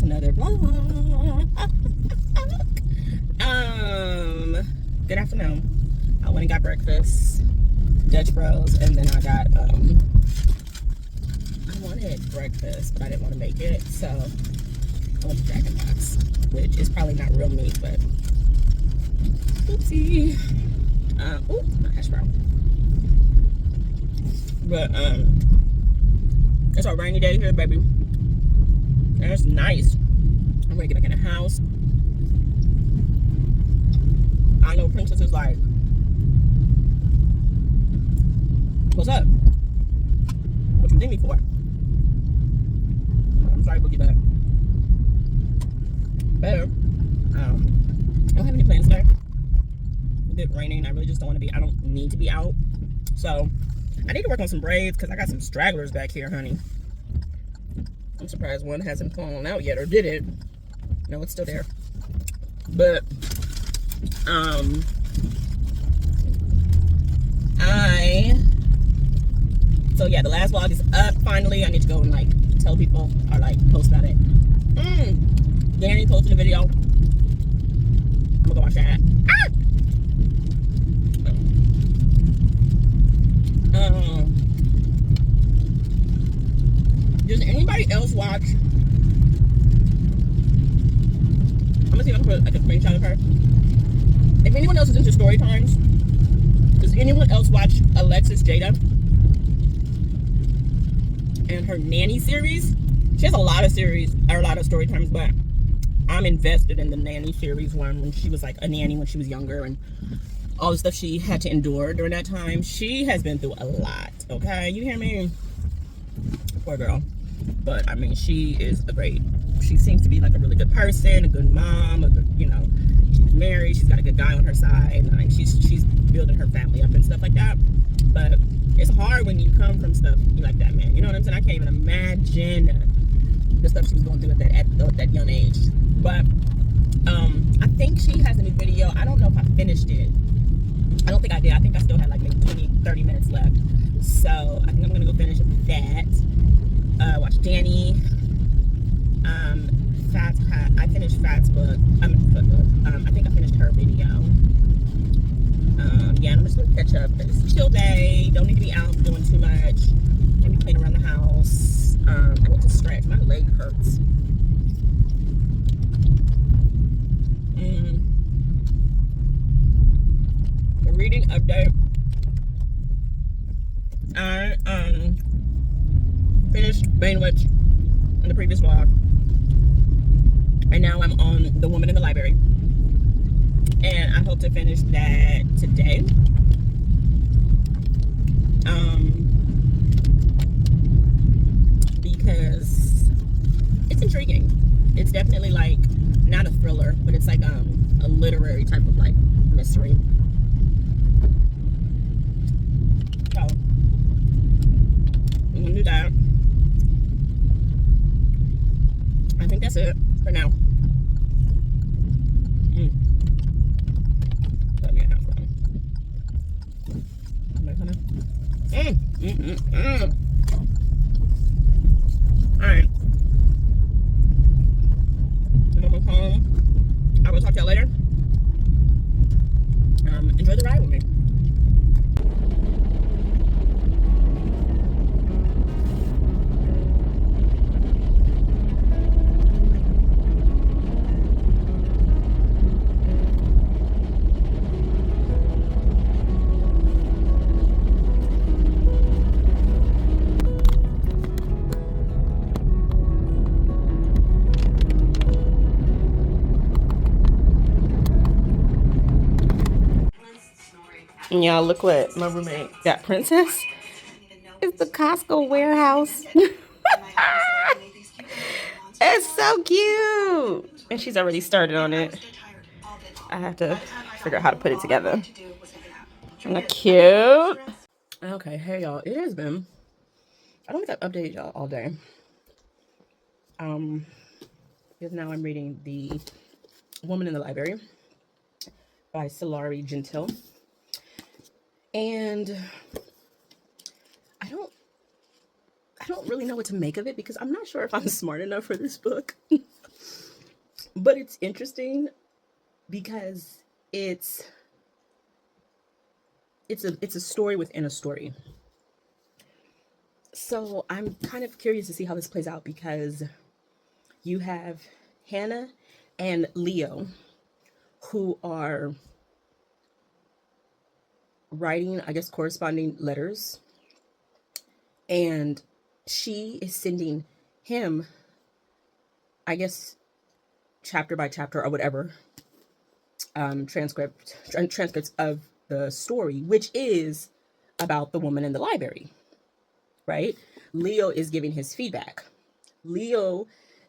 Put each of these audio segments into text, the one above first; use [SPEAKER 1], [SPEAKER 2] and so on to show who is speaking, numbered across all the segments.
[SPEAKER 1] another vlog. Good afternoon. I went and got breakfast, Dutch Bros, and then I wanted breakfast, but I didn't want to make it, so I went to Jack and Box, which is probably not real meat, but oopsie. Ooh, my hash brown. But it's a rainy day here, baby. And it's nice. I'm ready to get back in the house. I know Princess is like, what's up? What you need me for? I'm sorry, Boogie Back. Better. I don't have any plans today. It's a bit raining. I really just don't want to be, I don't need to be out. So I need to work on some braids because I got some stragglers back here, honey. I'm surprised one hasn't fallen out yet, or did it? No, it's still there. But so yeah, the last vlog is up finally. I need to go and like tell people or like post about it. Danny posted a video. I'm gonna go watch that. Does anybody else watch? I'm gonna see if I can put like a screenshot of her. If anyone else is into story times, does anyone else watch Alexis Jada and her nanny series? She has a lot of series, or a lot of story times, but I'm invested in the nanny series one when she was like a nanny when she was younger and all the stuff she had to endure during that time. She has been through a lot, okay? You hear me? Poor girl. But I mean, she seems to be like a really good person, a good mom, a good, you know, she's married, she's got a good guy on her side, like she's building her family up and stuff like that. But it's hard when you come from stuff like that, man. You know what I'm saying? I can't even imagine the stuff she was going through at that young age. But I think she has a new video. I don't know if I finished it. I don't think I did. I think I still had like maybe 30 minutes left. So I think I'm gonna go finish that. Watch Danny. I finished Fat's book. I think I finished her video. Yeah, and I'm just gonna catch up. It's a chill day. Don't need to be out doing too much. Maybe playing around the house. I went to stretch. My leg hurts. The reading update. I finished Bainwich in the previous vlog, and now I'm on The Woman in the Library, and I hope to finish that today. Because it's intriguing. It's definitely like not a thriller, but it's like a literary type of like mystery. So I'm gonna do that. I think that's it for now. Let me have one. Am I gonna? Alright. I'm almost home. I will talk to y'all later. Enjoy the ride with me. And y'all, look what my roommate got. Princess. It's the Costco warehouse. It's so cute. And she's already started on it. I have to figure out how to put it together. Isn't that cute? Okay, hey y'all. It has been, I don't think I've updated y'all all day. Because now I'm reading The Woman in the Library by Silari Gentile. And I don't really know what to make of it because I'm not sure if I'm smart enough for this book. But it's interesting because it's a story within a story. So I'm kind of curious to see how this plays out because you have Hannah and Leo who are writing, I guess, corresponding letters, and she is sending him, I guess, chapter by chapter or whatever, transcripts of the story, which is about the woman in the library, right? Leo is giving his feedback. Leo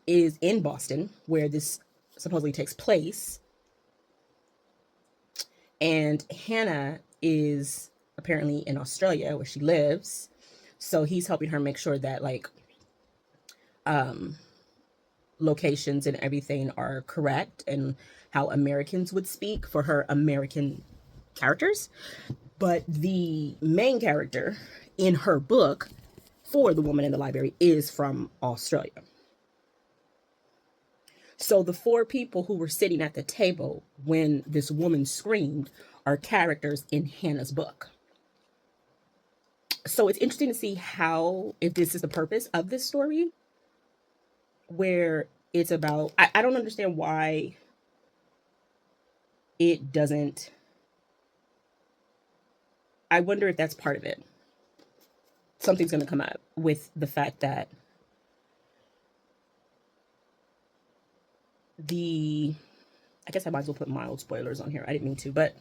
[SPEAKER 1] is in Boston, where this supposedly takes place, and Hannah is apparently in Australia, where she lives. So he's helping her make sure that, like, locations and everything are correct and how Americans would speak for her American characters. But the main character in her book for the woman in the library is from Australia. So the four people who were sitting at the table when this woman screamed are characters in Hannah's book. So it's interesting to see how, if this is the purpose of this story, where it's about, I don't understand why it doesn't, I wonder if that's part of it. Something's going to come up with the fact that I guess I might as well put mild spoilers on here. I didn't mean to, but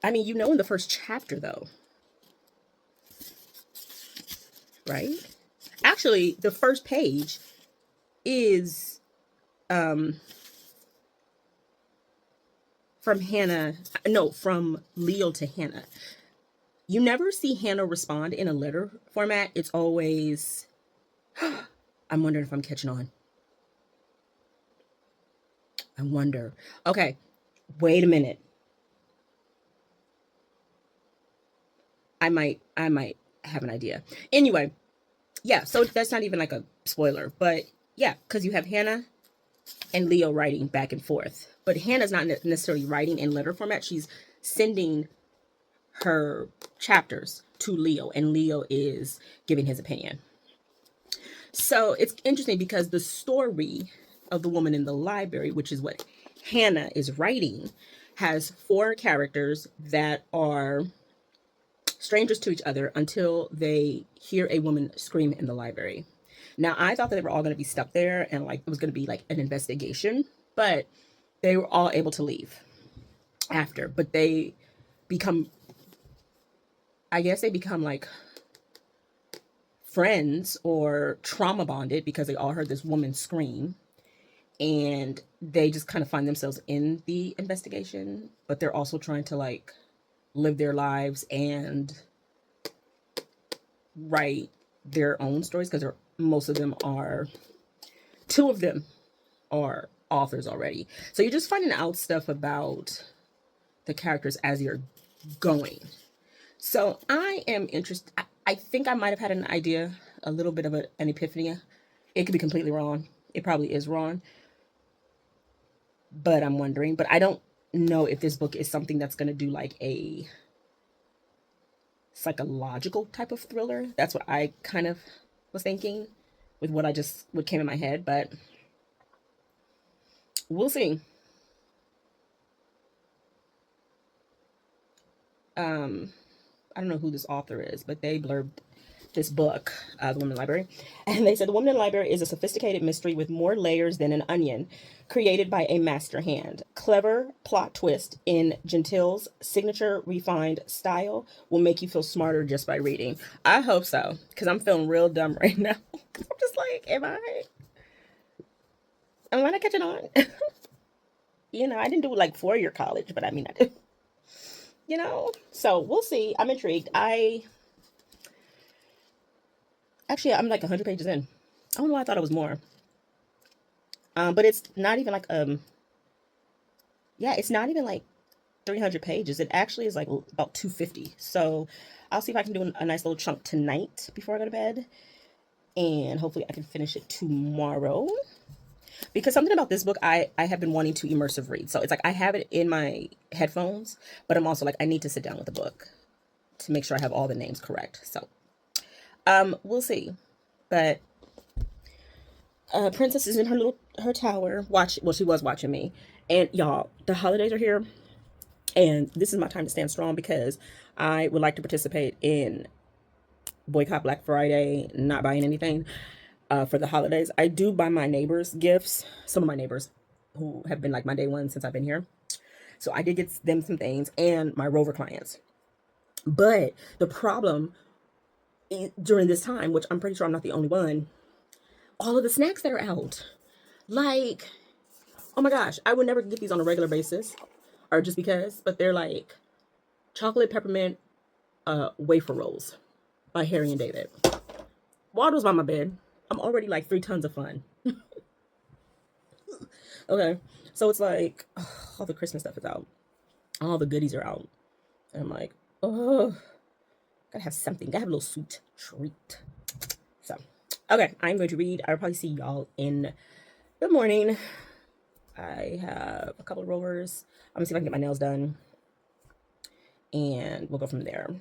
[SPEAKER 1] I mean, in the first chapter though, right? Actually, the first page is from Leo to Hannah. You never see Hannah respond in a letter format. It's always, I'm wondering if I'm catching on. I wonder. Okay, wait a minute. I might have an idea. Anyway, yeah, so that's not even like a spoiler, but yeah, because you have Hannah and Leo writing back and forth. But Hannah's not necessarily writing in letter format. She's sending her chapters to Leo, and Leo is giving his opinion. So it's interesting because the story of the woman in the library, which is what Hannah is writing, has four characters that are strangers to each other until they hear a woman scream in the library. Now, I thought that they were all going to be stuck there and like it was going to be like an investigation, but they were all able to leave after. But they become, I guess they become like friends or trauma bonded because they all heard this woman scream, and they just kind of find themselves in the investigation, but they're also trying to like live their lives and write their own stories because two of them are authors already. So you're just finding out stuff about the characters as you're going. So I am interested. I think I might have had an idea, a little bit of an epiphany. It could be completely wrong. It probably is wrong. But I'm wondering. But I don't know if this book is something that's going to do like a psychological type of thriller. That's what I kind of was thinking with what came in my head. But we'll see. I don't know who this author is, but they blurbed this book, The Woman in the Library. And they said, The Woman in the Library is a sophisticated mystery with more layers than an onion, created by a master hand. Clever plot twist in Gentile's signature refined style will make you feel smarter just by reading. I hope so, because I'm feeling real dumb right now. I'm just like, am I not catching on? I didn't do like 4-year college, but I mean, I did. So we'll see. I'm intrigued. I'm like 100 pages in. I don't know why I thought it was more. But it's not even like it's not even like 300 pages. It actually is like about 250. So I'll see if I can do a nice little chunk tonight before I go to bed, and hopefully I can finish it tomorrow. because something about this book, I have been wanting to immersive read. So it's like I have it in my headphones, but I'm also like, I need to sit down with the book to make sure I have all the names correct. So we'll see. But Princess is in her tower. She was watching me. And y'all, the holidays are here. And this is my time to stand strong, because I would like to participate in boycott Black Friday, not buying anything for the holidays. I do buy my neighbors gifts, some of my neighbors who have been like my day one since I've been here. So I did get them some things, and my Rover clients. But the problem during this time, which I'm pretty sure I'm not the only one, all of the snacks that are out. Like, oh my gosh, I would never get these on a regular basis, or just because, but they're like chocolate peppermint wafer rolls by Harry and David. Waddle's by my bed. I'm already like 3 tons of fun. Okay, so it's like, all the Christmas stuff is out. All the goodies are out. And I'm like, oh, gotta have something. Gotta have a little sweet treat. So, okay, I'm going to read. I'll probably see y'all in the morning. I have a couple of rovers. I'm gonna see if I can get my nails done, and we'll go from there.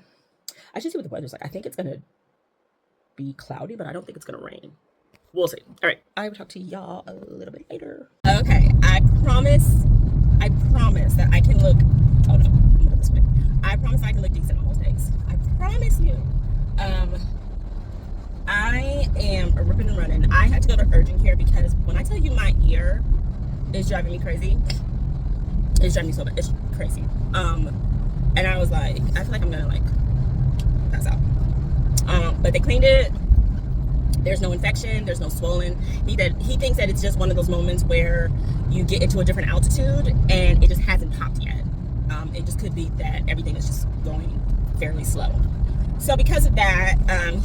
[SPEAKER 1] I should see what the weather's like. I think it's gonna be cloudy, but I don't think it's gonna rain. We'll see. All right, I will talk to y'all a little bit later. Okay, I promise that I can look. Oh no, I'm going this way. I promise I can look decent on most days. I promise you. I am ripping and running. I had to go to urgent care because when I tell you my ear is driving me crazy, it's driving me so bad. It's crazy. And I was like, I feel like I'm gonna like pass out. But they cleaned it. There's no infection. There's no swollen. He thinks that it's just one of those moments where you get into a different altitude and it just hasn't popped yet. It just could be that everything is just going fairly slow. So because of that,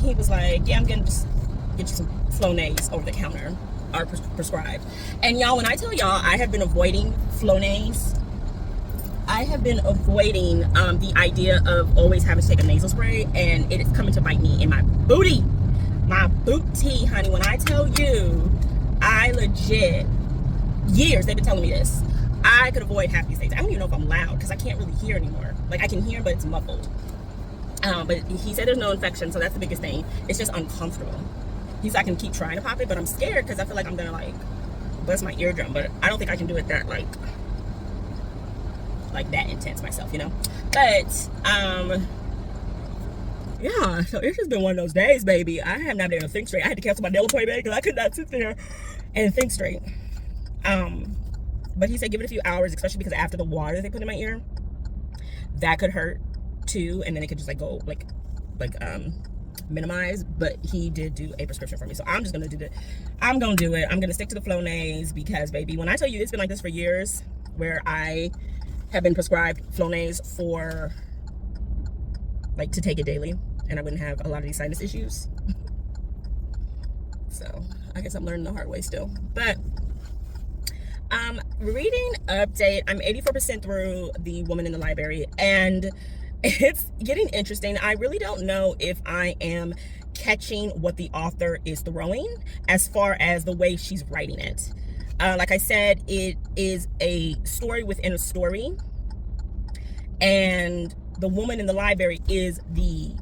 [SPEAKER 1] he was like, yeah, I'm gonna just get you some Flonase over the counter, or prescribed. And y'all, when I tell y'all I have been avoiding Flonase, I have been avoiding the idea of always having to take a nasal spray, and it is coming to bite me in my booty. My booty, honey. When I tell you, I legit, years they've been telling me this, I could avoid half these things. I don't even know if I'm loud because I can't really hear anymore. Like, I can hear, but it's muffled. But he said there's no infection, so that's the biggest thing. It's just uncomfortable. He's like, I can keep trying to pop it, but I'm scared because I feel like I'm gonna like bust my eardrum. But I don't think I can do it that like that intense myself, you know. But yeah, so it's just been one of those days, baby. I have not been able to think straight. I had to cancel my nail appointment because I could not sit there and think straight. But he said give it a few hours, especially because after the water they put in my ear, that could hurt too, and then it could just like go like minimize. But he did do a prescription for me, so I'm just gonna do it. I'm gonna do it. I'm gonna stick to the Flonase because, baby, when I tell you it's been like this for years, where I have been prescribed Flonase for like to take it daily, and I wouldn't have a lot of these sinus issues. So I guess I'm learning the hard way still. But reading update, I'm 84% through The Woman in the Library, and it's getting interesting. I really don't know if I am catching what the author is throwing as far as the way she's writing it. Like I said, it is a story within a story, and The Woman in the Library is the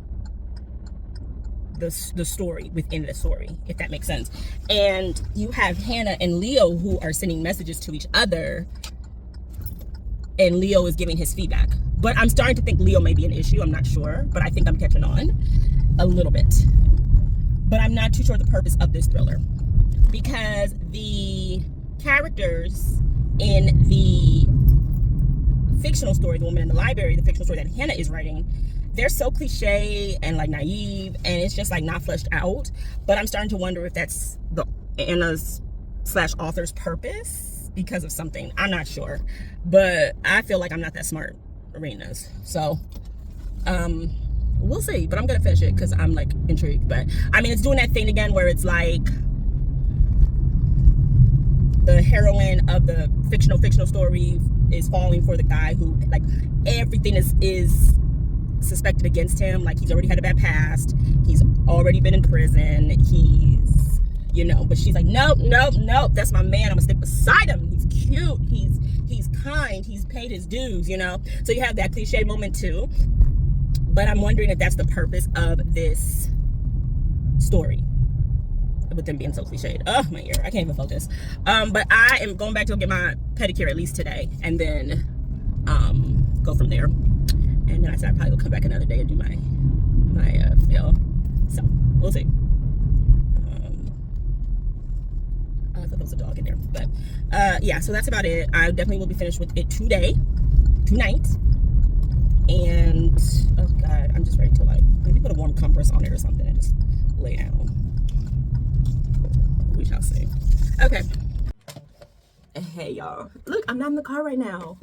[SPEAKER 1] story within the story, if that makes sense. And you have Hannah and Leo who are sending messages to each other, and Leo is giving his feedback. But I'm starting to think Leo may be an issue. I'm not sure, but I think I'm catching on a little bit. But I'm not too sure the purpose of this thriller, because the characters in the fictional story, The Woman in the Library, the fictional story that Hannah is writing, they're so cliche and like naive, and it's just like not fleshed out. But I'm starting to wonder if that's the Anna's / author's purpose because of something. I'm not sure, but I feel like I'm not that smart reading this. So we'll see, but I'm gonna finish it because I'm like intrigued. But I mean, it's doing that thing again where it's like the heroine of the fictional story is falling for the guy who like everything is suspected against him. Like, he's already had a bad past, he's already been in prison, he's you know. But she's like, nope, nope, nope, that's my man. I'm gonna stick beside him. He's cute. He's kind. He's paid his dues, you know. So you have that cliche moment too. But I'm wondering if that's the purpose of this story, with them being so cliched. Oh, my ear, I can't even focus. But I am going back to go get my pedicure at least today, and then go from there. And then I said I probably will come back another day and do my fill. So we'll see. I thought there was a dog in there, but yeah. So that's about it. I definitely will be finished with it tonight. And oh god, I'm just ready to like maybe put a warm compress on it or something and just lay down. We shall see. Okay. Hey y'all, look, I'm not in the car right now.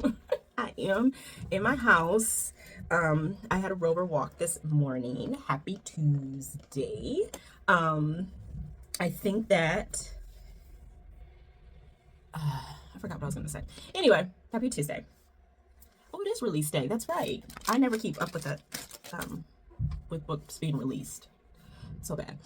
[SPEAKER 1] I am in my house. I had a rover walk this morning. Happy Tuesday. I think that I forgot what I was gonna say. Anyway, happy Tuesday. Oh, it is release day. That's right. I never keep up with that, with books being released. So bad.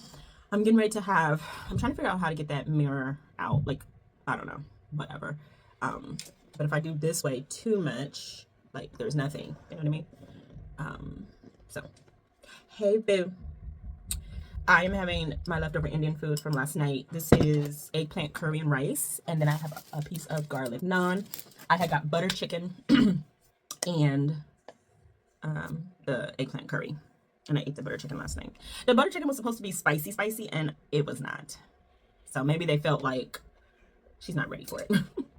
[SPEAKER 1] I'm getting ready to have, I'm trying to figure out how to get that mirror out. Like, I don't know, whatever. But if I do this way too much, like there's nothing, you know what I mean? So, hey boo. I am having my leftover Indian food from last night. This is eggplant curry and rice. And then I have a piece of garlic naan. I had got butter chicken and the eggplant curry. And I ate the butter chicken last night. The butter chicken was supposed to be spicy, and it was not. So maybe they felt like she's not ready for it.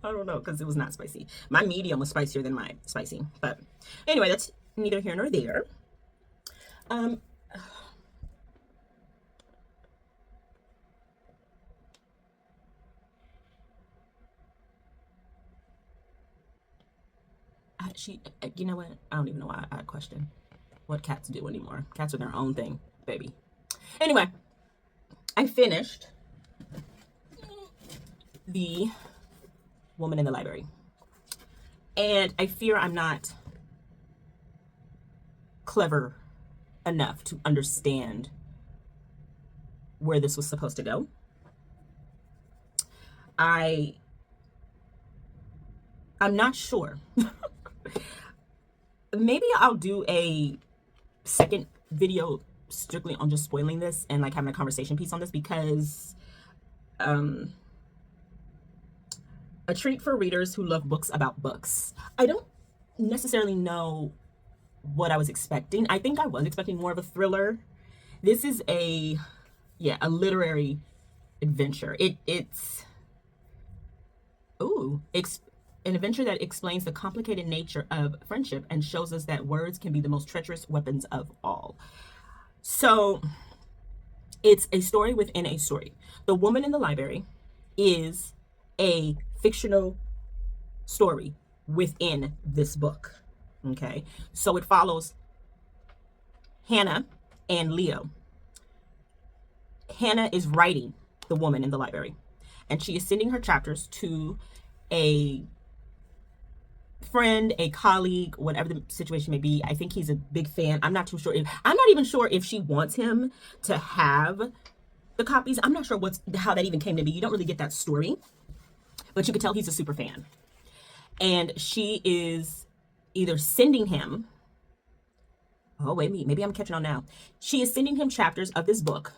[SPEAKER 1] I don't know, because it was not spicy. My medium was spicier than my spicy. But anyway, that's neither here nor there. You know what? I don't even know why I question what cats do anymore. Cats are their own thing, baby. Anyway, I finished The Woman in the Library. And I fear I'm not clever enough to understand where this was supposed to go. I'm not sure. Maybe I'll do a second video strictly on just spoiling this and like having a conversation piece on this, because a treat for readers who love books about books. I don't necessarily know what I was expecting. I think I was expecting more of a thriller. This is a literary adventure. It's an adventure that explains the complicated nature of friendship and shows us that words can be the most treacherous weapons of all. So it's a story within a story. The Woman in the Library is a fictional story within this book. Okay, so it follows Hannah and Leo. Hannah is writing The Woman in the Library, and she is sending her chapters to a friend, a colleague, whatever the situation may be. I think he's a big fan. I'm not even sure if she wants him to have the copies. I'm not sure how that even came to be. You don't really get that story, but you could tell he's a super fan. And she is either sending him, oh wait, maybe I'm catching on now. She is sending him chapters of this book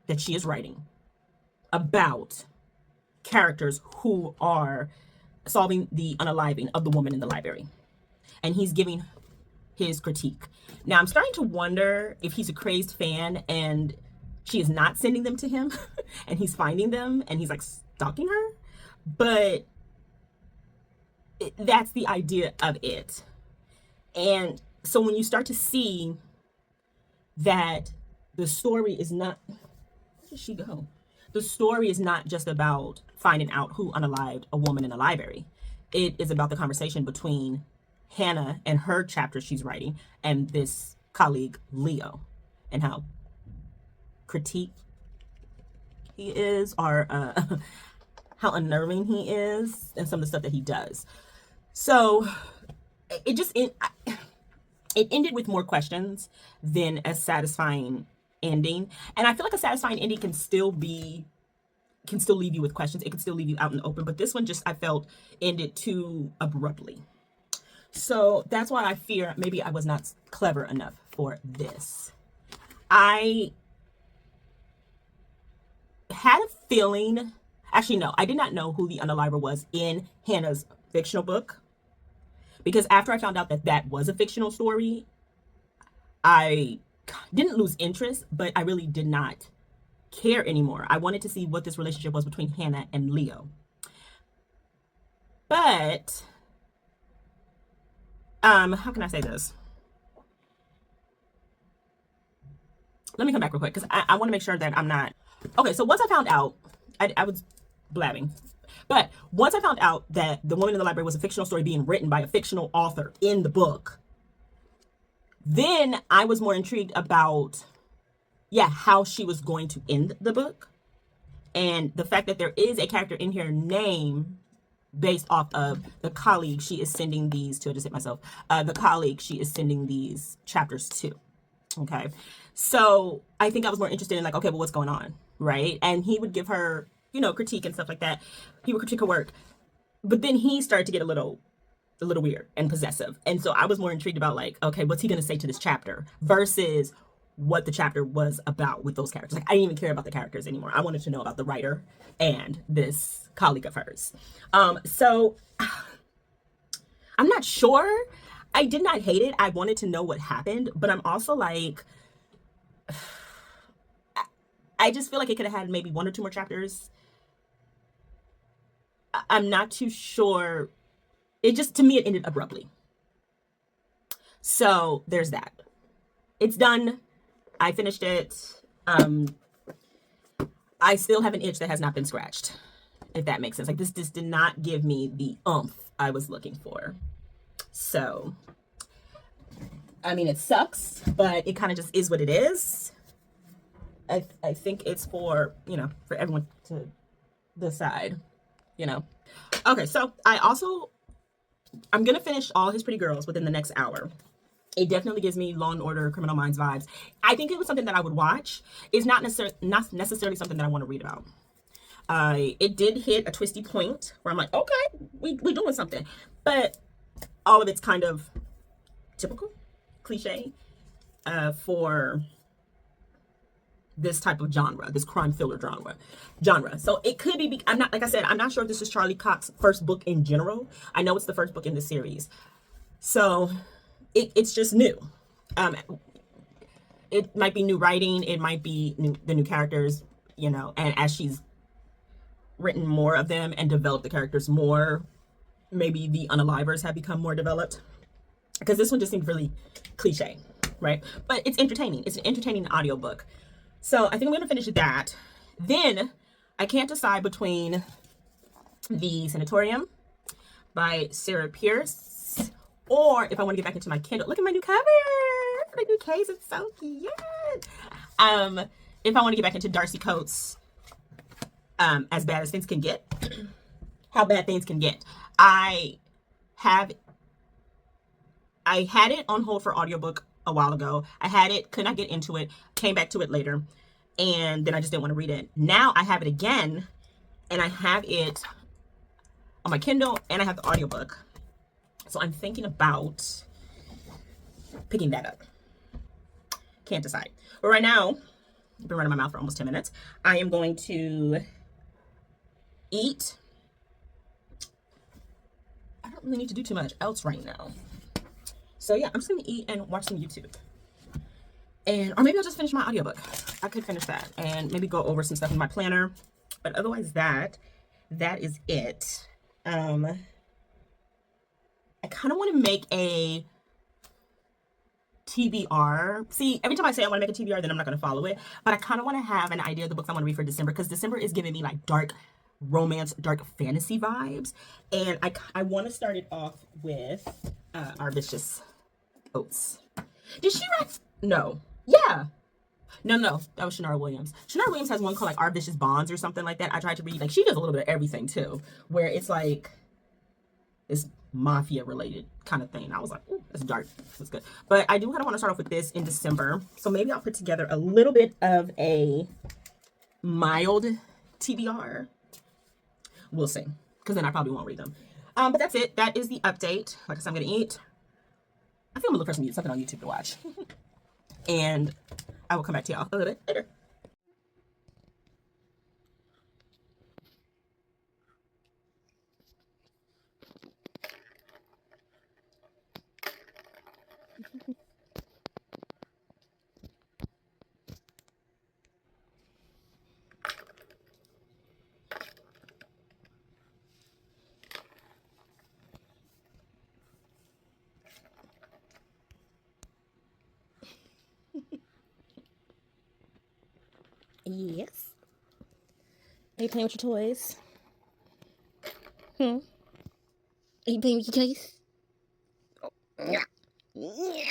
[SPEAKER 1] that she is writing about characters who are solving the unaliving of the woman in the library, and he's giving his critique. Now I'm starting to wonder if he's a crazed fan and she is not sending them to him and he's finding them and he's like stalking her, but that's the idea of it. And so when you start to see that the story is not, where did she go? The story is not just about finding out who unalived a woman in a library. It is about the conversation between Hannah and her chapter she's writing and this colleague, Leo, and how critique he is, or how unnerving he is, and some of the stuff that he does. So it ended with more questions than a satisfying ending. And I feel like a satisfying ending can still be can still leave you with questions. It can still leave you out in the open. But this one just, I felt, ended too abruptly. So that's why I fear maybe I was not clever enough for this. I had a feeling, actually no, I did not know who the unaliver was in Hannah's fictional book. Because after I found out that that was a fictional story, I didn't lose interest, but I really did not care anymore. I wanted to see what this relationship was between Hannah and Leo. But how can I say this? Let me come back real quick because I want to make sure that I'm not okay. So once I found out, I was blabbing, but once I found out that The Woman in the Library was a fictional story being written by a fictional author in the book, then I was more intrigued about how she was going to end the book. And the fact that there is a character in here named based off of the colleague she is sending these to. I just hit myself. The colleague she is sending these chapters to. Okay. So I think I was more interested in like, okay, well, what's going on? Right. And he would give her, critique and stuff like that. He would critique her work. But then he started to get a little weird and possessive. And so I was more intrigued about like, okay, what's he going to say to this chapter versus what the chapter was about with those characters. Like, I didn't even care about the characters anymore. I wanted to know about the writer and this colleague of hers. So I'm not sure. I did not hate it. I wanted to know what happened, but I'm also like, I just feel like it could have had maybe 1 or 2 more chapters. I'm not too sure. It just, to me, it ended abruptly. So there's that. It's done. I finished it. I still have an itch that has not been scratched, if that makes sense. Like this did not give me the oomph I was looking for. So, I mean, it sucks, but it kind of just is what it is. I think it's for, for everyone to decide, Okay, so I'm going to finish all his Pretty Girls within the next hour. It definitely gives me Law and Order, Criminal Minds vibes. I think it was something that I would watch. It's not necessarily something that I want to read about. It did hit a twisty point where I'm like, okay, we doing something. But all of it's kind of typical, cliche, for this type of genre, this crime thriller genre. So it could be, I'm not sure if this is Charlie Cox's first book in general. I know it's the first book in the series. So it's just new. It might be new writing. It might be the new characters, and as she's written more of them and developed the characters more, maybe the unalivers have become more developed. Because this one just seemed really cliche, right? But it's entertaining. It's an entertaining audiobook. So I think I'm going to finish that. Then I can't decide between The Sanatorium by Sarah Pierce, or if I want to get back into my Kindle. Look at my new cover. My new case. It's so cute. If I want to get back into Darcy Coates' As Bad as Things Can Get. How Bad Things Can Get. I had it on hold for audiobook a while ago. I had it, could not get into it, came back to it later, and then I just didn't want to read it. Now I have it again, and I have it on my Kindle, and I have the audiobook. So I'm thinking about picking that up. Can't decide. But right now, I've been running my mouth for almost 10 minutes. I am going to eat. I don't really need to do too much else right now. So yeah, I'm just gonna eat and watch some YouTube. Or maybe I'll just finish my audiobook. I could finish that and maybe go over some stuff in my planner. But otherwise that is it. I kind of want to make a TBR. See, every time I say I want to make a TBR, then I'm not going to follow it. But I kind of want to have an idea of the books I want to read for December, because December is giving me like dark romance, dark fantasy vibes. And I want to start it off with Our Vicious Oats. Did she write? No. Yeah. No, that was Shannara Williams. Shannara Williams has one called like Our Vicious Bonds or something like that. I tried to read, like, she does a little bit of everything too, where it's like this mafia related kind of thing. I was like, ooh, that's dark. That's good. But I do kind of want to start off with this in December. So maybe I'll put together a little bit of a mild TBR. We'll see, because then I probably won't read them. But that's it. That is the update. Like I said, I'm gonna eat. I think I'm gonna look for something on YouTube to watch. And I will come back to y'all a little bit later. Yes. Are you playing with your toys? Are you playing with your toys? Oh, yeah. Yeah.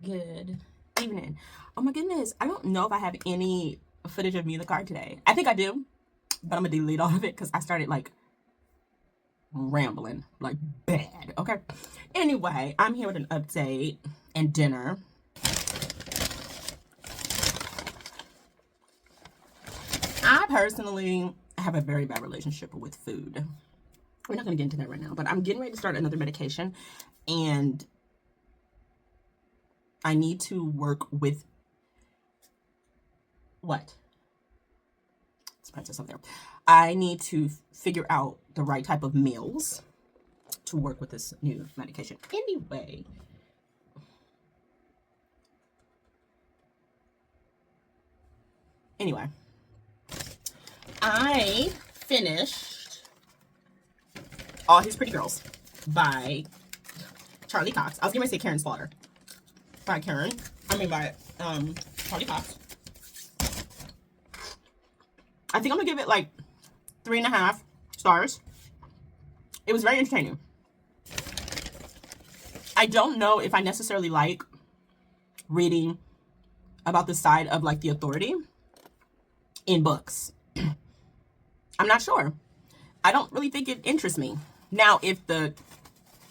[SPEAKER 1] Good evening. Oh my goodness. I don't know if I have any footage of me in the car today. I think I do, but I'm gonna delete all of it because I started like rambling like bad. Okay. Anyway, I'm here with an update and dinner. I personally have a very bad relationship with food. We're not going to get into that right now, but I'm getting ready to start another medication, and I need to work with what? Let's press this up there. I need to figure out the right type of meals to work with this new medication. Anyway, I finished All His Pretty Girls by Charlie Cox. I was going to say Karen Slaughter. By Charlie Cox. I think I'm going to give it like 3.5 stars. It was very entertaining. I don't know if I necessarily like reading about the side of like the authority in books. I'm not sure. I don't really think it interests me. Now, if the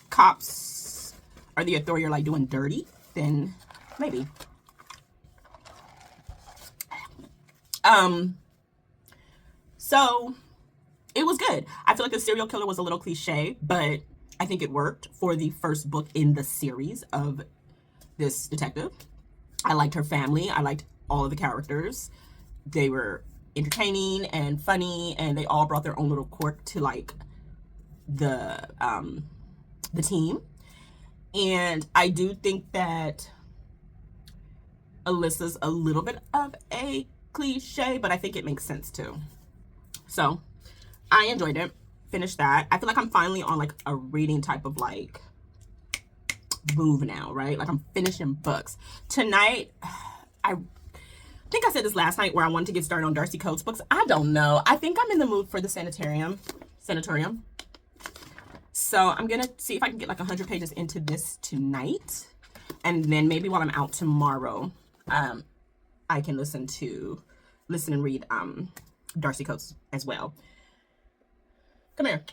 [SPEAKER 1] cops or the authority are like doing dirty, then maybe. So it was good. I feel like the serial killer was a little cliche, but I think it worked for the first book in the series of this detective. I liked her family. I liked all of the characters. They were entertaining and funny, and they all brought their own little quirk to like the team. And I do think that Alyssa's a little bit of a cliche, but I think it makes sense too. So I enjoyed it. Finished that. I feel like I'm finally on like a reading type of like move now, right? Like I'm finishing books. Tonight, I think I said this last night where I wanted to get started on Darcy Coates books. I don't know. I think I'm in the mood for the sanatorium. So I'm going to see if I can get like 100 pages into this tonight. And then maybe while I'm out tomorrow, I can listen and read Darcy Coates as well. Come here.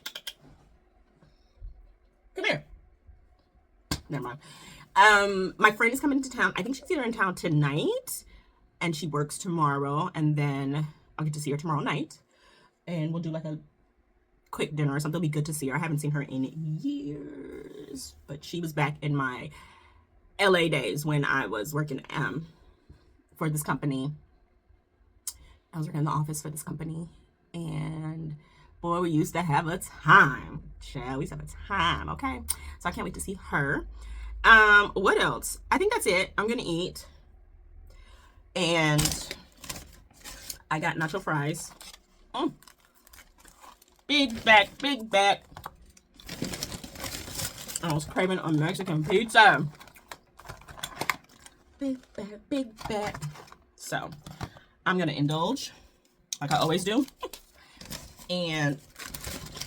[SPEAKER 1] Come here. Never mind. My friend is coming to town. I think she's either in town tonight and she works tomorrow, and then I'll get to see her tomorrow night. And we'll do like a quick dinner or something. It'll be good to see her. I haven't seen her in years, but she was back in my LA days when I was working for this company. I was working in the office for this company, and boy, we used to have a time. Child, we used to have a time, okay? So I can't wait to see her. What else? I think that's it. I'm gonna eat. And I got nacho fries. Big back. I was craving a Mexican pizza. Big back. So I'm gonna indulge like I always do. And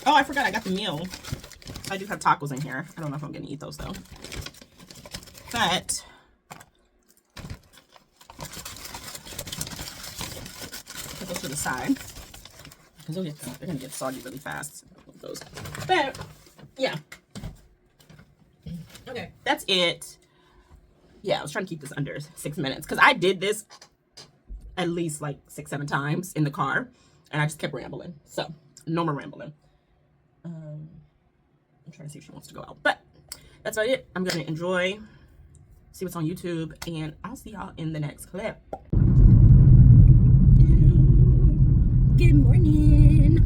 [SPEAKER 1] oh, I forgot I got the meal. I do have tacos in here. I don't know if I'm gonna eat those though. But put those to the side because they're gonna get soggy really fast. Those. But yeah, Okay, that's it. Yeah, I was trying to keep this under 6 minutes because I did this at least like 6-7 times in the car, and I just kept rambling. So no more rambling. I'm trying to see if she wants to go out, but that's about it. I'm gonna enjoy, see what's on YouTube, and I'll see y'all in the next clip. Good morning.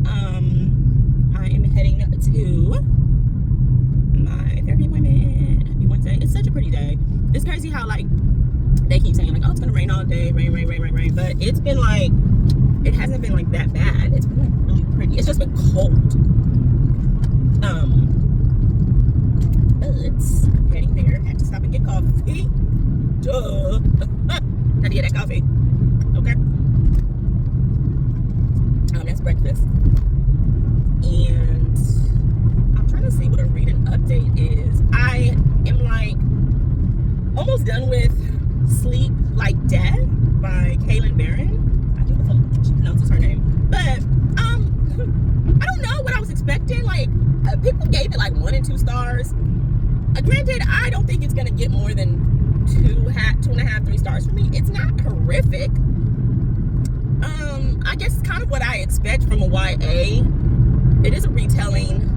[SPEAKER 1] I am heading to my therapy appointment. Happy Wednesday. It's such a pretty day. It's crazy how like they keep saying like, oh, it's gonna rain all day, rain, but it's been like, it hasn't been like that bad. It's been like really pretty. It's just been cold. But heading there. Had to stop and get coffee. Duh. Had to get that coffee. Okay. That's breakfast. And I'm trying to see what a reading update is. I am like almost done with Sleep Like Death by Kaylin Barron. I think that's how she pronounces her name. But I don't know what I was expecting. Like people gave it like 1 and 2 stars. Granted, I don't think it's gonna get more than 2.5, 3 stars for me. It's not horrific. I guess it's kind of what I expect from a YA. It is a retelling.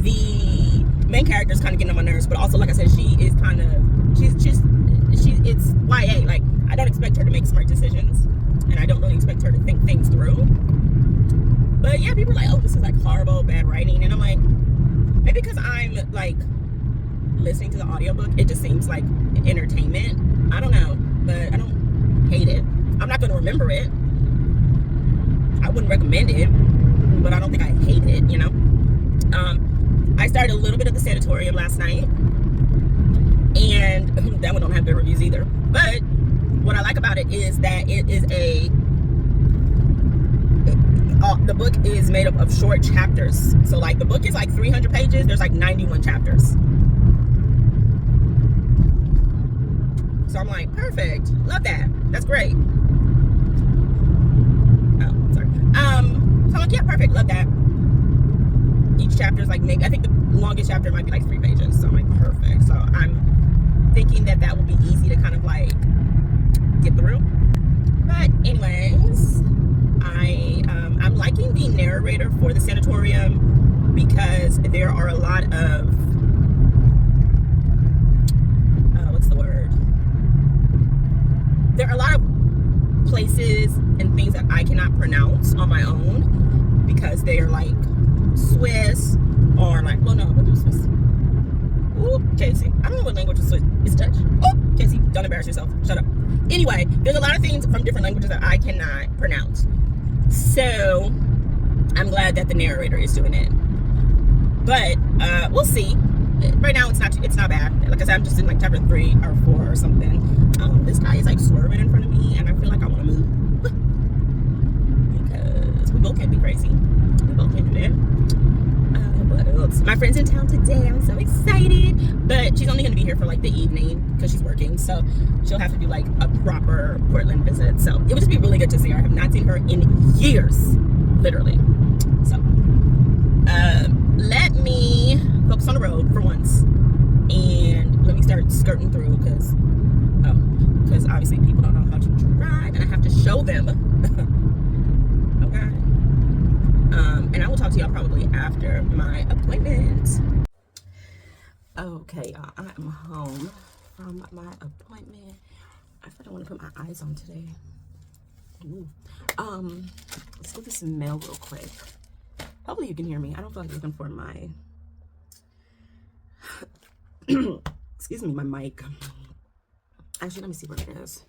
[SPEAKER 1] The main character is kind of getting on my nerves, but also, like I said, it's YA. Like, I don't expect her to make smart decisions, and I don't really expect her to think things through. But yeah, people are like, oh, this is like horrible, bad writing, and I'm like, maybe because I'm like listening to the audiobook, it just seems like entertainment. I don't know, but I don't hate it. I'm not going to remember it. I wouldn't recommend it, but I don't think I hate it, you know. I started a little bit of the sanatorium last night, and that one don't have good reviews either. But what I like about it is that it is the book is made up of short chapters. So like the book is like 300 pages. There's like 91 chapters. So I'm like, perfect. Love that. That's great. Oh, sorry. So I'm like, yeah, perfect. Love that. Each chapter is like, maybe, I think the longest chapter might be like 3 pages. So I'm like, perfect. So I'm thinking that will be easy to kind of like get through. But anyways, I'm liking the narrator for the sanatorium because there are a lot of, what's the word? There are a lot of places and things that I cannot pronounce on my own because they are like Swiss or like, well, no, what is Swiss? Ooh, Casey. I don't know what language is Swiss. It's Dutch. Oh, Casey, don't embarrass yourself. Shut up. Anyway, there's a lot of things from different languages that I cannot pronounce. So I'm glad that the narrator is doing it. But we'll see. Right now it's not bad. Like I said, I'm just in like chapter 3 or 4 or something. This guy is like swerving in front of me, and I feel like I want to move because we both can't be crazy. We both can't do that. What else? My friend's in town today. I'm so excited, but she's only gonna be here for like the evening because she's working, so she'll have to do like a proper Portland visit. So it would just be really good to see her. I have not seen her in years, literally. So let me focus on the road for once, and let me start skirting through because obviously people don't know how to drive, and I have to show them. Okay. And I will talk to y'all probably after my appointment. Okay, y'all, I am home from my appointment. I thought I want to put my eyes on today. Ooh. Let's go get some mail real quick. Hopefully you can hear me. I don't feel like looking for my excuse me, my mic. Actually, let me see where it is.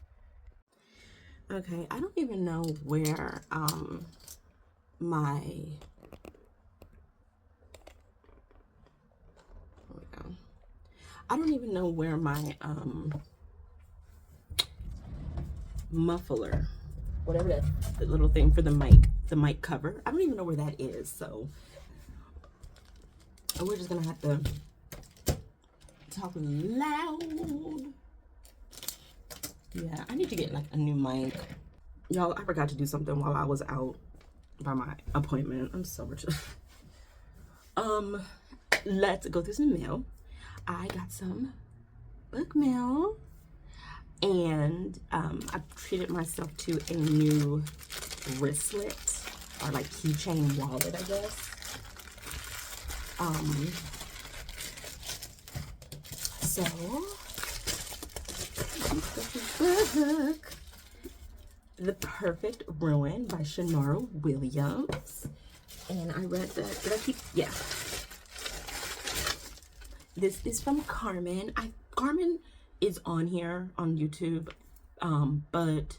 [SPEAKER 1] Okay, I don't even know where I don't even know where my muffler, whatever that the little thing for the mic cover, I don't even know where that is. So we're just gonna have to talk loud. Yeah, I need to get like a new mic. Y'all, I forgot to do something while I was out by my appointment. I'm so rich. Um, let's go through some mail. I got some book mail, and I've treated myself to a new wristlet, or like keychain wallet, I guess. So book, The Perfect Ruin by Shannara Williams. And I read that. Did I keep? Yeah. This is from Carmen. Carmen is on here on YouTube, but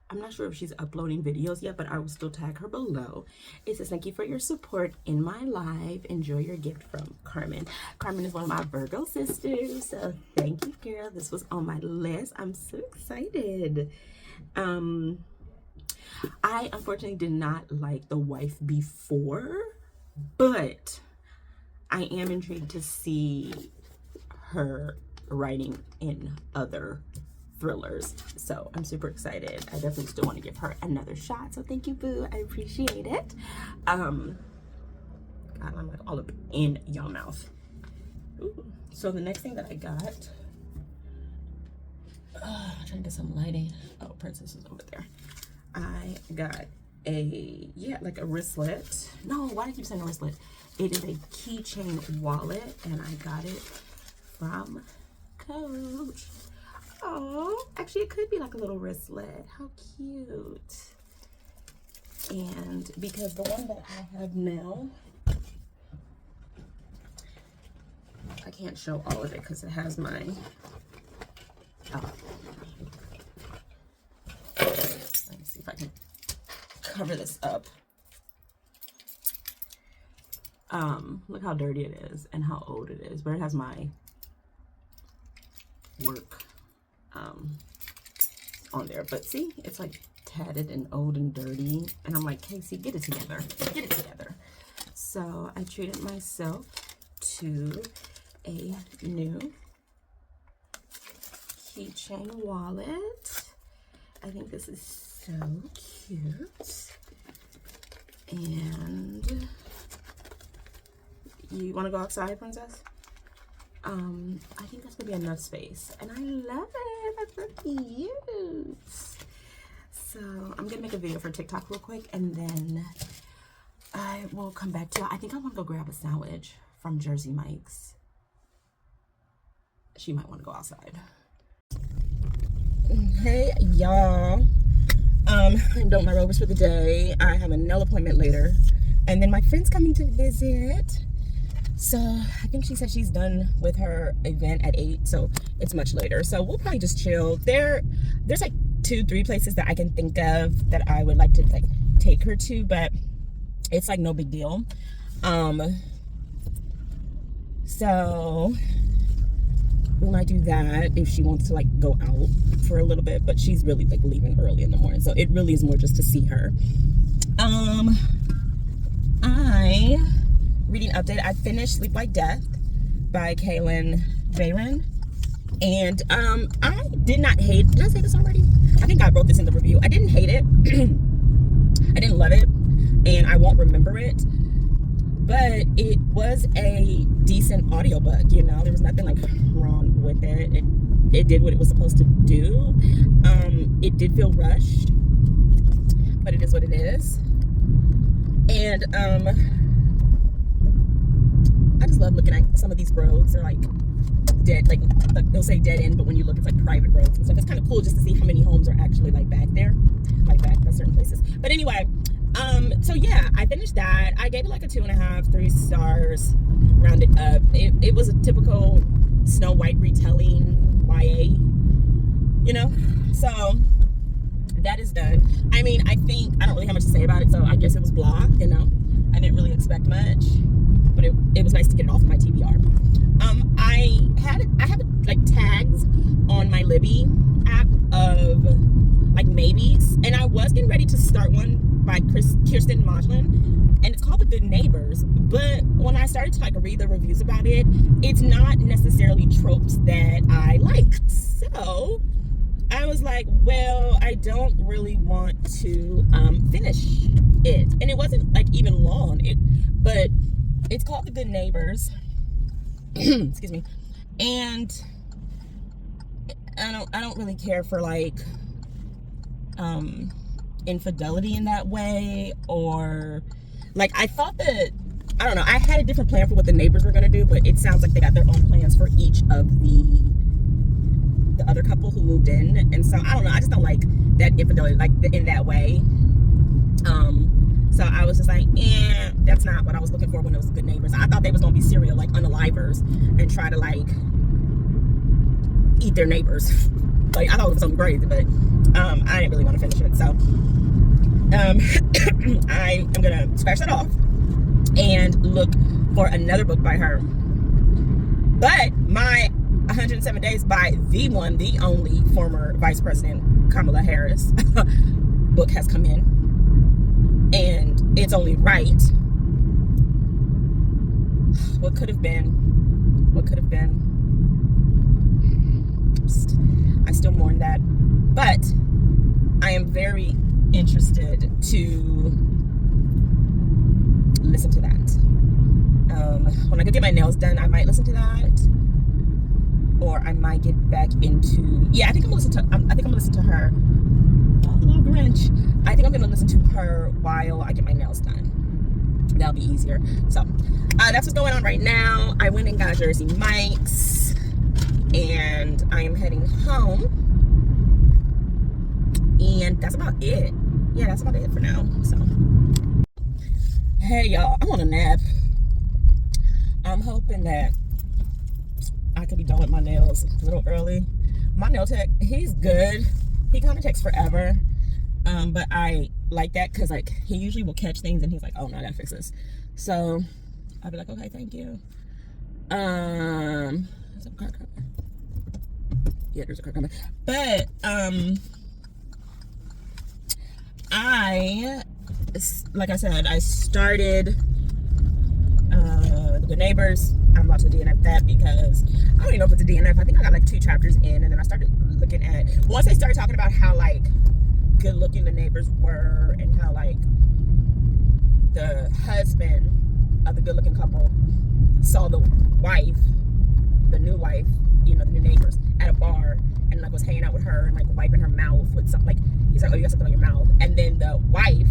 [SPEAKER 1] I'm not sure if she's uploading videos yet, but I will still tag her below. It says, thank you for your support in my life. Enjoy your gift from Carmen. Carmen is one of my Virgo sisters, so thank you, girl. This was on my list. I'm so excited. I unfortunately did not like The Wife Before, but I am intrigued to see her writing in other thrillers, so I'm super excited. I definitely still want to give her another shot, so thank you, boo. I appreciate it. God, I'm like all up in y'all mouth. Ooh. So the next thing that I got, I'm trying to get some lighting. Oh, Princess is over there. I got a, yeah, like a wristlet. No, why do I keep saying a wristlet? It is a keychain wallet, and I got it from Coach. Oh, actually it could be like a little wristlet. How cute. And because the one that I have now, I can't show all of it because it has my let me see if I can cover this up. Look how dirty it is and how old it is, but it has my work on there. But see, it's like tatted and old and dirty, and I'm like, Casey, get it together, get it together. So I treated myself to a new keychain wallet. I think this is so cute. And you want to go outside, Princess? I think that's gonna be enough space, and I love it. That's so cute. So I'm gonna make a video for TikTok real quick, and then I will come back to it. I think I want to go grab a sandwich from Jersey Mike's. She might want to go outside. Hey y'all, I'm doing my robes for the day. I have a nail appointment later, and then my friend's coming to visit. So I think she said she's done with her event at 8, so it's much later. So we'll probably just chill. There's like 2-3 places that I can think of that I would like to like take her to, but it's like no big deal. So we might do that if she wants to like go out for a little bit, but she's really like leaving early in the morning, so it really is more just to see her. Reading update, I finished Sleep Like Death by Kaylin Bayron, and I did not hate, did I say this already? I think I wrote this in the review. I didn't hate it. I didn't love it, and I won't remember it, but it was a decent audiobook, you know. There was nothing like wrong with it. It did what it was supposed to do. It did feel rushed, but it is what it is. And I just love looking at some of these roads. They're like dead, like they'll say dead end, but when you look, it's like private roads and stuff. It's kind of cool just to see how many homes are actually like back there, like back by certain places. But anyway, so yeah, I finished that. I gave it like a 2.5, 3 stars, rounded up. It was a typical Snow White retelling YA, you know. So that is done. I mean, I think I don't really have much to say about it, so I guess it was blah, you know. I didn't really expect much, but it was nice to get it off of my TBR. I have like tags on my Libby app of like maybes, and I was getting ready to start one by Kirsten Modlin, and it's called The Good Neighbors. But when I started to like read the reviews about it, it's not necessarily tropes that I liked. So I was like, well, I don't really want to finish it. And it wasn't like even long, but It's called The Good Neighbors. Excuse me. And I don't really care for like infidelity in that way, or like I thought that, I don't know, I had a different plan for what the neighbors were gonna do, but it sounds like they got their own plans for each of the other couple who moved in. And so I don't know, I just don't like that infidelity like in that way. So I was just like, that's not what I was looking for when it was Good Neighbors. I thought they was gonna be serial like unalivers and try to like eat their neighbors. Like I thought it was something crazy, but I didn't really want to finish it. So I am gonna scratch that off and look for another book by her. But my 107 Days by the one, the only former Vice President Kamala Harris book has come in, and it's only right. What could have been? What could have been? I still mourn that, but I am very interested to listen to that. When I go get my nails done, I might listen to that, or I might get back into. Yeah, I think I'm gonna listen to her. Oh, little Grinch. I think I'm gonna listen to her while I get my nails done. That'll be easier. So that's what's going on right now. I went and got Jersey Mike's, and I am heading home. And that's about it. Yeah, that's about it for now. So, hey y'all, I'm on a nap. I'm hoping that I could be done with my nails a little early. My nail tech, he's good. He kind of takes forever. But I like that because like he usually will catch things and he's like, oh no, I gotta fix this. So I'll be like, okay, thank you. Is that a car coming? Yeah, there's a car coming. But like I said, I started The Good Neighbors. I'm about to DNF that because I don't even know if it's a DNF. I think I got like 2 chapters in, and then I started looking at, once they started talking about how like good looking the neighbors were, and how like the husband of the good looking couple saw the wife, the new wife, you know, the new neighbors, at a bar, and like was hanging out with her and like wiping her mouth with something. Like he's like, oh, you got something on your mouth. And then the wife,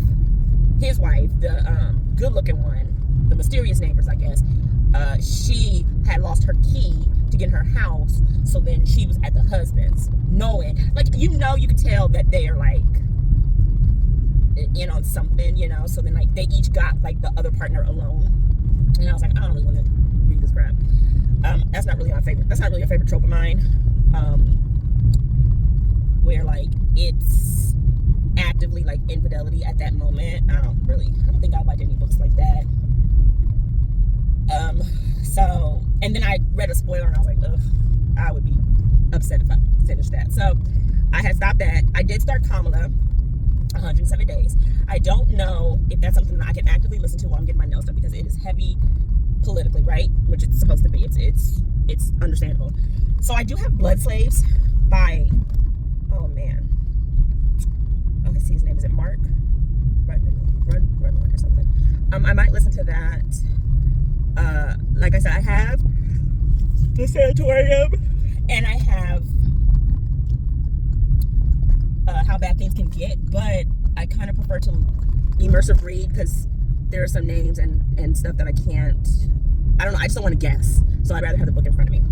[SPEAKER 1] his wife, the good looking one, the mysterious neighbors, I guess, she had lost her key to get in her house, so then she was at the husband's, knowing, like, you know, you could tell that they are like in on something, you know. So then like they each got like the other partner alone, and I was like, I don't really want to read this crap. That's not really my favorite. That's not really a favorite trope of mine. Where like it's actively like infidelity at that moment. I don't think I like any books like that. So, and then I read a spoiler and I was like, ugh, I would be upset if I finished that. So I had stopped that. I did start Kamala, 107 Days. I don't know if that's something that I can actively listen to while I'm getting my nails done, because it is heavy politically, right? Which it's supposed to be. It's understandable. So I do have Blood Slaves by, oh man, oh, I see his name. Is it Mark? Run or something. I might listen to that. Like I said, I have The Sanatorium, and I have How Bad Things Can Get, but I kind of prefer to immersive read because there are some names and stuff that I don't know, I just don't want to guess. So I'd rather have the book in front of me.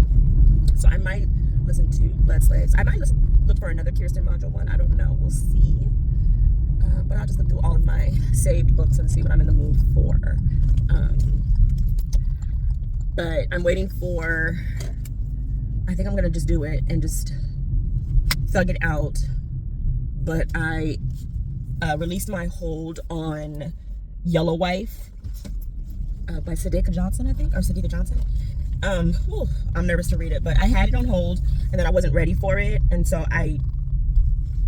[SPEAKER 1] So I might listen to Blood Slaves. I might look for another Kirsten Module one. I don't know. We'll see. But I'll just look through all of my saved books and see what I'm in the mood for. But I'm waiting for, I think I'm going to just do it and just thug it out. But I released my hold on Yellow Wife by Sadika Johnson, I think, or Sadika Johnson. I'm nervous to read it, but I had it on hold, and then I wasn't ready for it, and so I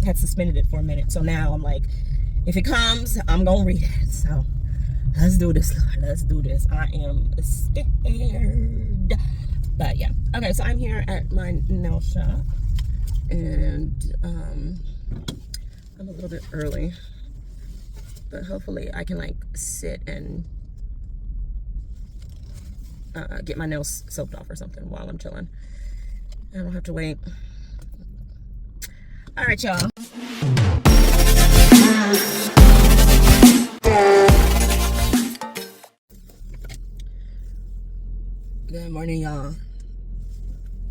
[SPEAKER 1] had suspended it for a minute. So now I'm like, if it comes, I'm gonna read it. So let's do this, Lord. Let's do this. I am scared. But yeah. Okay, so I'm here at my nail shop, and I'm a little bit early, but hopefully I can like sit and get my nails soaked off or something while I'm chilling. I don't have to wait. All right, y'all. Good morning, y'all.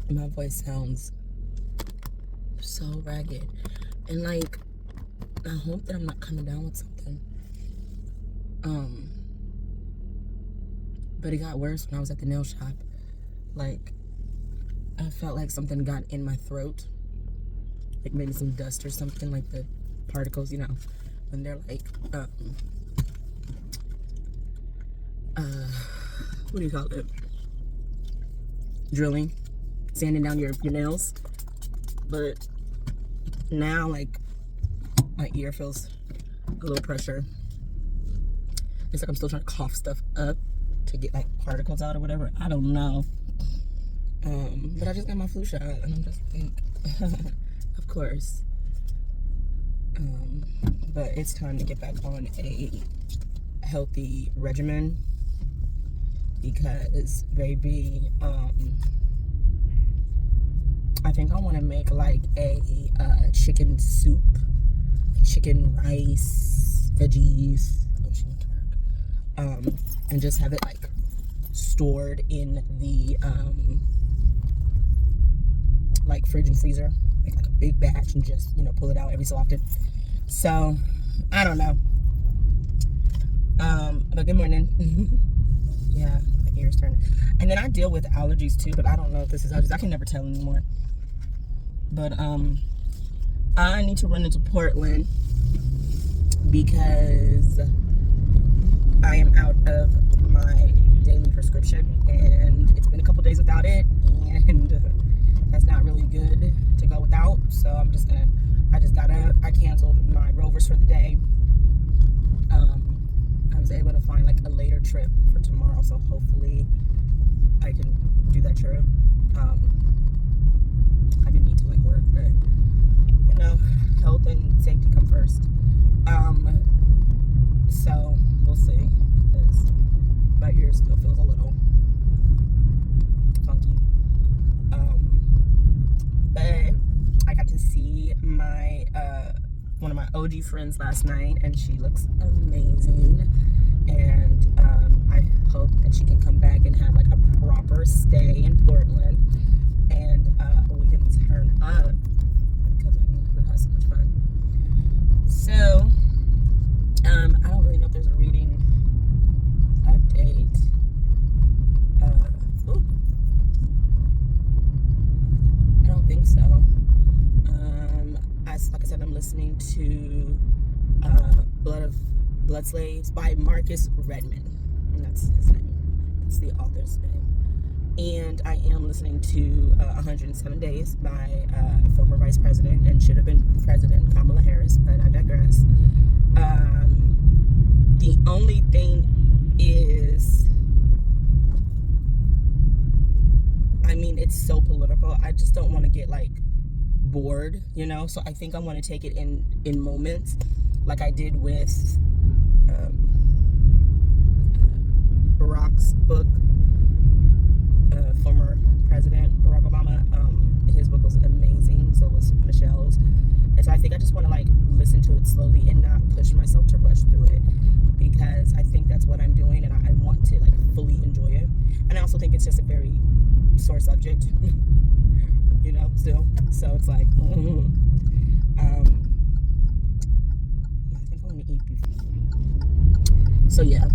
[SPEAKER 1] My voice sounds so ragged. And like, I hope that I'm not coming down with something. But it got worse when I was at the nail shop. Like, I felt like something got in my throat. Like maybe some dust or something, like the particles, you know, when they're like, what do you call it? Drilling, sanding down your nails. But now, like, my ear feels a little pressure. It's like I'm still trying to cough stuff up to get like particles out or whatever. I don't know. But I just got my flu shot and I'm just like, of course. But it's time to get back on a healthy regimen because, baby, I think I want to make like a chicken soup, chicken, rice, veggies. Oh, she went to work. And just have it like stored in the like fridge and freezer, make like a big batch and just, you know, pull it out every so often. So I don't know. But good morning. Yeah, my ears turning. And then I deal with allergies too, but I don't know if this is allergies. I can never tell anymore. But I need to run into Portland because I am out of my daily prescription and it's been a couple days without it, and that's not really good to go without. So I canceled my Rovers for the day. I was able to find like a later trip for tomorrow, so hopefully I can do that trip. I didn't need to like work, but you know, health and safety come first. So we'll see, because my ear still feels a little funky. But I got to see my one of my OG friends last night, and she looks amazing. And I hope that she can come back and have like a proper stay in Portland, and we can turn up, because I mean, we had so much fun. So I don't really know if there's a reading update. I don't think so. Like I said, I'm listening to Blood Slaves by Marcus Redmond, and that's his name. That's the author's name. And I am listening to 107 Days by former Vice President and should have been President Kamala Harris, but I digress. The only thing is, I mean, it's so political. I just don't want to get like bored, you know? So I think I want to take it in moments, like I did with Barack's book, former President Barack Obama. His book was amazing, so was Michelle's. And so I think I just want to like listen to it slowly and not push myself to rush through it, because I think that's what I'm doing, and I want to like fully enjoy it. And I also think it's just a very sore subject, you know, still. So it's like, yeah, I think I want to eat before. So yeah,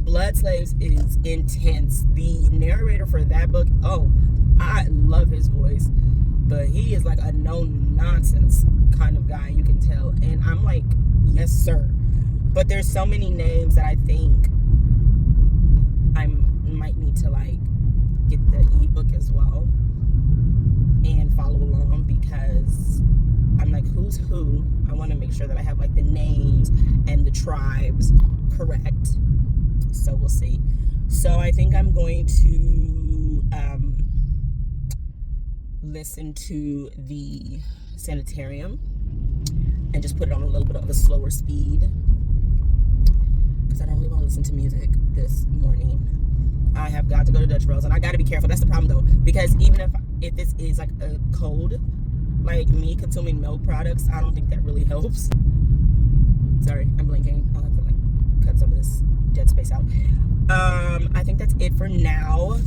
[SPEAKER 1] Blood Slaves is intense. The narrator for that book, oh, I love his voice, but he is like a no-nonsense kind of guy, you can tell. And I'm like, yes, sir. But there's so many names that I think I might need to like get the ebook as well and follow along, because I'm like, who's who? I want to make sure that I have like the names and the tribes correct. So we'll see. So I think I'm going to listen to the Sanitarium and just put it on a little bit of a slower speed, because I don't really want to listen to music this morning. I have got to go to Dutch Bros, and I got to be careful. That's the problem though, because even if this is like a cold, like me consuming milk products, I don't think that really helps. Sorry, I'm blinking. I'll have to like cut some of this dead space out. I think that's it for now.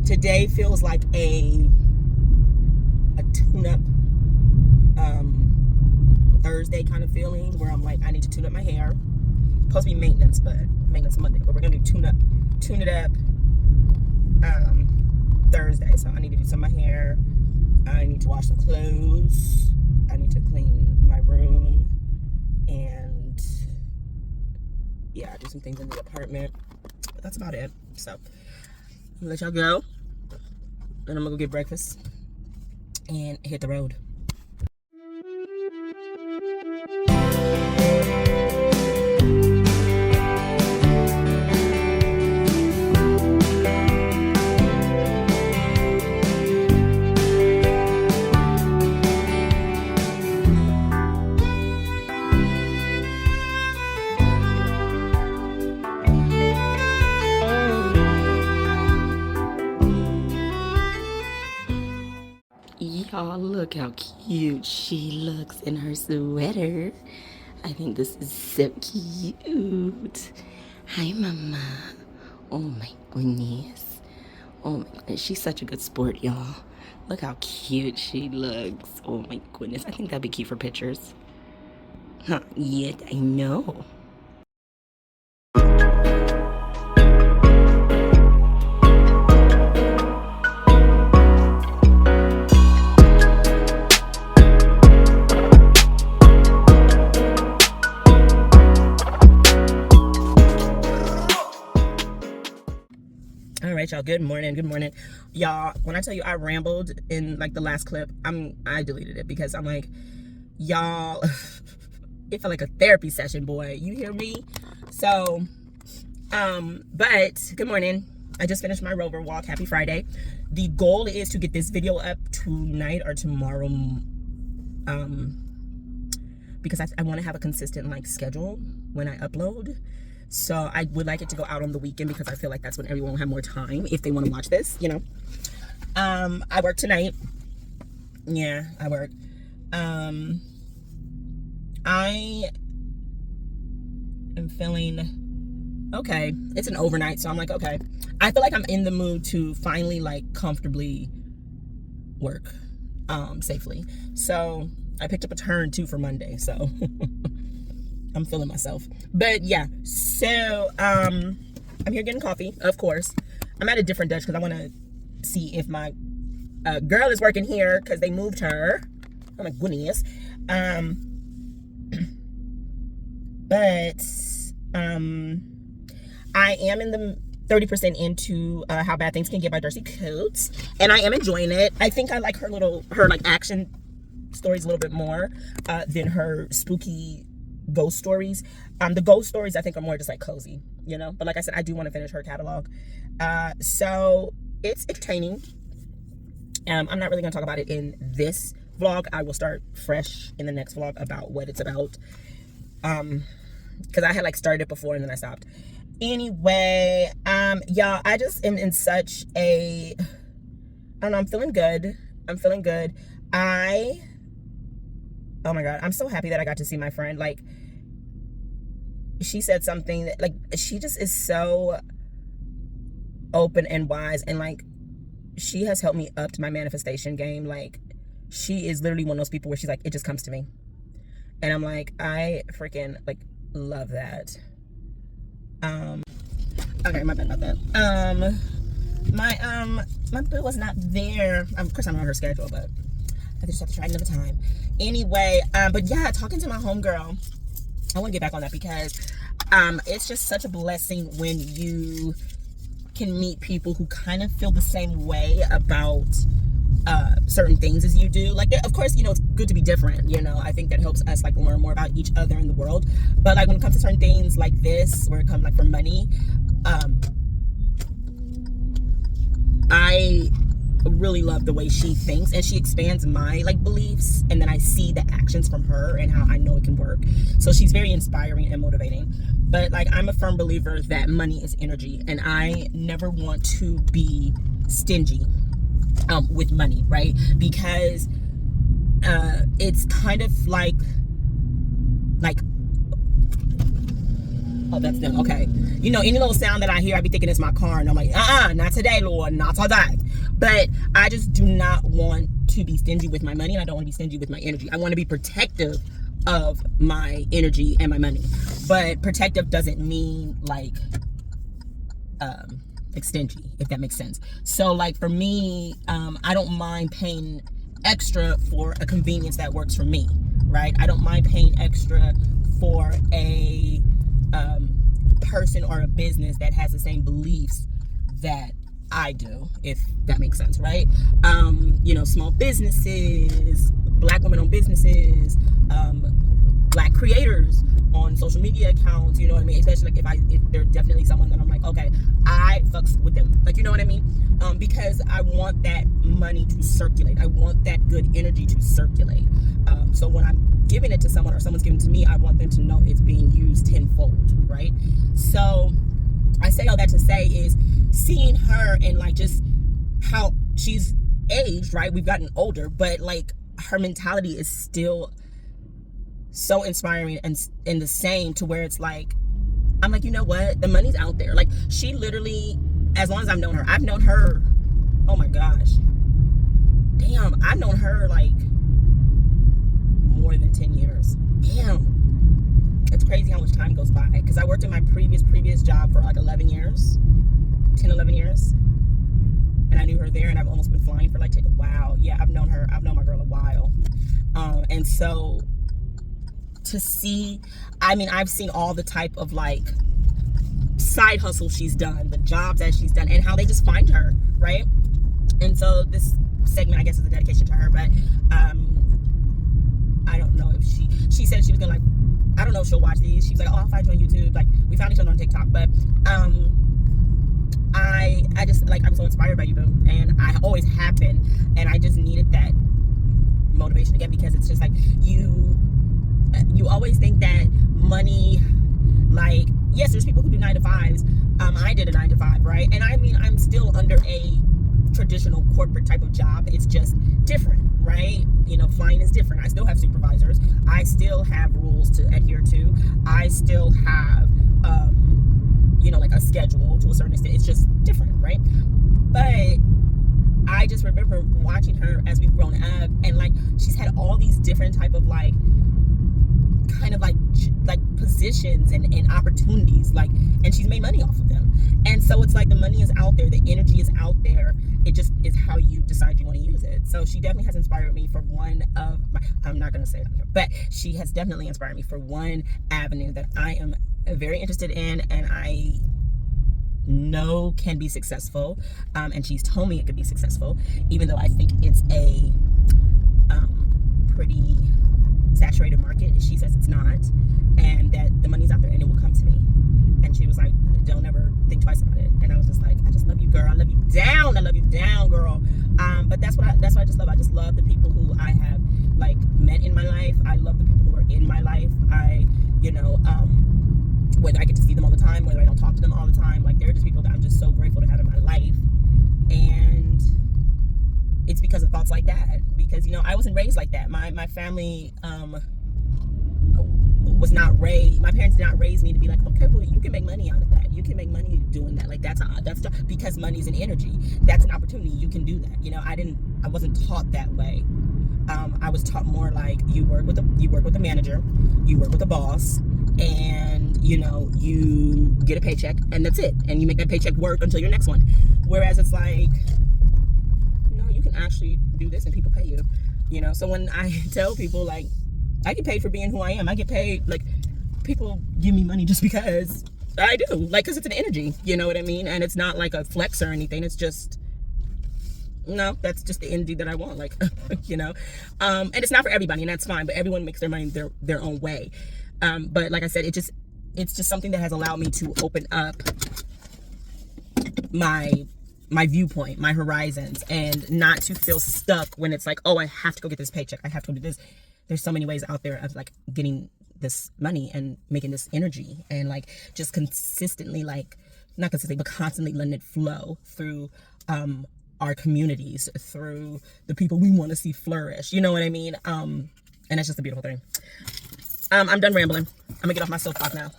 [SPEAKER 1] Today feels like a tune-up Thursday kind of feeling, where I'm like, I need to tune up my hair. Supposed to be maintenance, but maintenance Monday, but we're gonna do tune it up Thursday. So I need to do some of my hair. I need to wash some clothes. I need to clean my room, and yeah, do some things in the apartment. But that's about it. So I'm gonna let y'all go, and I'm gonna go get breakfast and hit the road. Y'all, look how cute she looks in her sweater. I think this is so cute. Hi, Mama. Oh my goodness. Oh my goodness. She's such a good sport, y'all. Look how cute she looks. Oh my goodness. I think that'd be cute for pictures. Huh? Yes, I know. All right, y'all, good morning y'all. When I tell you I rambled in like the last clip, I deleted it because I'm like, y'all, it felt like a therapy session, boy, you hear me? So but good morning. I just finished my Rover walk. Happy Friday. The goal is to get this video up tonight or tomorrow, because I want to have a consistent like schedule when I upload. So I would like it to go out on the weekend, because I feel like that's when everyone will have more time if they want to watch this, you know. I work tonight. Yeah, I work. I am feeling okay. It's an overnight, so I'm like, okay. I feel like I'm in the mood to finally like comfortably work safely. So I picked up a turn too for Monday, so I'm feeling myself. But yeah, so I'm here getting coffee, of course. I'm at a different Dutch because I want to see if my girl is working here, because they moved her. Oh my goodness. But I am in the 30% into How Bad Things Can Get by Darcy Coates, and I am enjoying it. I think I like her like action stories a little bit more than her spooky ghost stories. The ghost stories I think are more just like cozy, you know, but like I said, I do want to finish her catalog. So it's entertaining. I'm not really gonna talk about it in this vlog. I will start fresh in the next vlog about what it's about, because I had like started it before and then I stopped. Anyway, y'all, I just am in such a, I don't know, I'm feeling good. Oh my God, I'm so happy that I got to see my friend. Like, she said something that, like, she just is so open and wise, and like, she has helped me up to my manifestation game. Like, she is literally one of those people where she's like, it just comes to me. And I'm like, I freaking like love that. Okay, my bad about that. My boo was not there. Of course I'm on her schedule, but I just have to try another time. Anyway, but yeah, talking to my homegirl, I want to get back on that, because it's just such a blessing when you can meet people who kind of feel the same way about certain things as you do. Like, of course, you know, it's good to be different, you know. I think that helps us like learn more about each other in the world. But like when it comes to certain things like this, where it comes like for money, I really love the way she thinks, and she expands my like beliefs, and then I see the actions from her and how I know it can work. So she's very inspiring and motivating. But like, I'm a firm believer that money is energy, and I never want to be stingy with money, right? Because it's kind of like oh, that's them. Okay. You know, any little sound that I hear, I be thinking it's my car, and I'm like, not today, Lord, not today. But I just do not want to be stingy with my money, and I don't want to be stingy with my energy. I want to be protective of my energy and my money. But protective doesn't mean like stingy, if that makes sense. So like for me, I don't mind paying extra for a convenience that works for me, right? I don't mind paying extra for a person or a business that has the same beliefs that I do, if that makes sense, right? You know, small businesses, Black women-owned businesses, Black creators on social media accounts, you know what I mean? Especially like if they're definitely someone that I'm like, okay, I fucks with them, like, you know what I mean? Because I want that money to circulate. I want that good energy to circulate. So when I'm giving it to someone, or someone's giving it to me, I want them to know it's being used tenfold, right? So I say all that to say is seeing her and like just how she's aged, right? We've gotten older, but like her mentality is still so inspiring and the same, to where it's like, I'm like, you know what? The money's out there. Like, she literally, as long as I've known her, oh my gosh. Damn, I've known her like more than 10 years. Damn. It's crazy how much time goes by. Because I worked in my previous job for like 11 years. 10, 11 years. And I knew her there, and I've almost been flying for like 10. Wow. Yeah, I've known her. I've known my girl a while. And so to see, I mean, I've seen all the type of like side hustle she's done, the jobs that she's done, and how they just find her, right? And so this segment, I guess, is a dedication to her. But I don't know if she said she was gonna, like, I don't know if she'll watch these. She was like, oh, I'll find you on YouTube. Like, we found each other on TikTok. But I just, like, I'm so inspired by you, boo, and I always have been, and I just needed that motivation again, because it's just like, you always think that money, like, yes, there's people who do 9 to 5s. I did a 9 to 5, right? And I mean, I'm still under a traditional corporate type of job. It's just different, right? You know, flying is different. I still have supervisors. I still have rules to adhere to. I still have, you know, like a schedule to a certain extent. It's just different, right? But I just remember watching her as we've grown up, and like, she's had all these different type of like, kind of like positions and opportunities, like, and she's made money off of them. And so it's like, the money is out there, the energy is out there, it just is how you decide you want to use it. So she definitely has inspired me for one of my, I'm not going to say it on here, but she has definitely inspired me for one avenue that I am very interested in, and I know can be successful. And she's told me it could be successful, even though I think it's a pretty saturated market. She says it's not, and that the money's out there and it will come to me. And she was like, don't ever think twice about it. And I was just like, I just love you, girl. I love you down. I love you down, girl. But that's what I just love. I just love the people who I have like met in my life. I love the people who are in my life. I, you know, whether I get to see them all the time, whether I don't talk to them all the time, like, they're just people that I'm just so grateful to have in my life. And it's because of thoughts like that, because, you know, I wasn't raised like that. My family was not raised, my parents did not raise me to be like, okay, well, you can make money out of that, you can make money doing that, like, that's because money's an energy, that's an opportunity, you can do that. You know, I wasn't taught that way. I was taught more like, you work with a manager, you work with a boss, and, you know, you get a paycheck, and that's it, and you make that paycheck work until your next one. Whereas it's like, you can actually do this and people pay you, you know. So when I tell people, like, I get paid for being who I am, I get paid, like, people give me money just because I do, like, because it's an energy, you know what I mean? And it's not like a flex or anything, it's just, no, that's just the energy that I want, like, you know. And it's not for everybody, and that's fine, but everyone makes their money their own way. But like I said, it's just something that has allowed me to open up my my viewpoint, my horizons, and not to feel stuck when it's like, oh, I have to go get this paycheck, I have to go do this. There's so many ways out there of like getting this money and making this energy, and like just consistently, like not consistently, but constantly letting it flow through our communities, through the people we want to see flourish. You know what I mean? And that's just a beautiful thing. I'm done rambling. I'm gonna get off my soapbox now,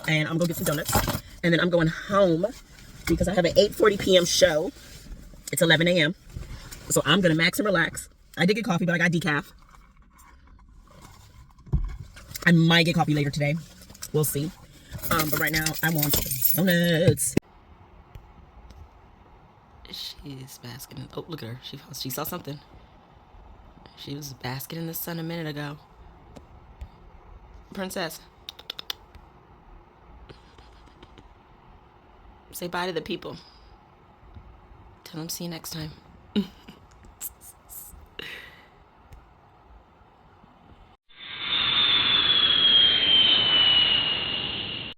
[SPEAKER 1] and I'm gonna go get some donuts, and then I'm going home because I have an 8:40 p.m. show. It's 11 a.m. So I'm gonna max and relax. I did get coffee, but I got decaf. I might get coffee later today. We'll see. But right now, I want donuts. She's basking in, oh, look at her. She saw something. She was basking in the sun a minute ago. Princess. Say bye to the people. Tell them see you next time.